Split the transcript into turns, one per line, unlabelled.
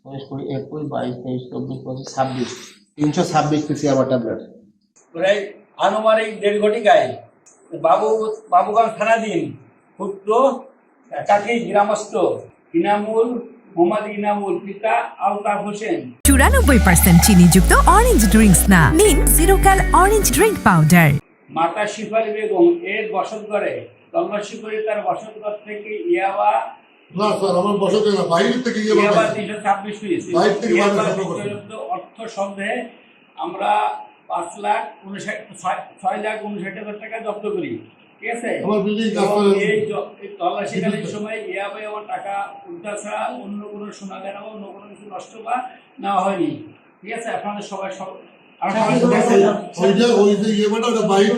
19, 20, 21, 22, 23, 24, 25, 26 326 পিসি আমার ট্যাবলেট
প্রায় আনুমানিক 1.5 ঘটিকায় বাবুগঞ্জ থানাধীন পুত্র কাকি গ্রামস্থ ইনামুল মোহাম্মদ ইনামুল পিতা আলতাফ হোসেন
94% চিনিযুক্ত অরেঞ্জ ড্রিঙ্কস না নিন জিরো ক্যাল অরেঞ্জ ড্রিঙ্ক পাউডার।
মাতা শিফালি বেগম এর বসত ঘরে তল্লাশি করে তার বসত ঘর থেকে ইয়াবা
না স্যার আমার বসতে না বাইরে থেকে
ইয়াবা 326 পিস
বাইরে থেকে
অর্থ সন্দেহে আমরা 6,59,000 টাকা জব্দ করি। ঠিক আছে, এই তল্লাশিকালীন সময় ইয়াবা এবং টাকা উদ্ধার ছাড়া অন্য কোনো সোনা গয়না বা অন্য কোনো কিছু নষ্ট বা নেওয়া হয়নি। ঠিক আছে, আপনাদের সবাই
ওই যে ইয়েটা বাইরে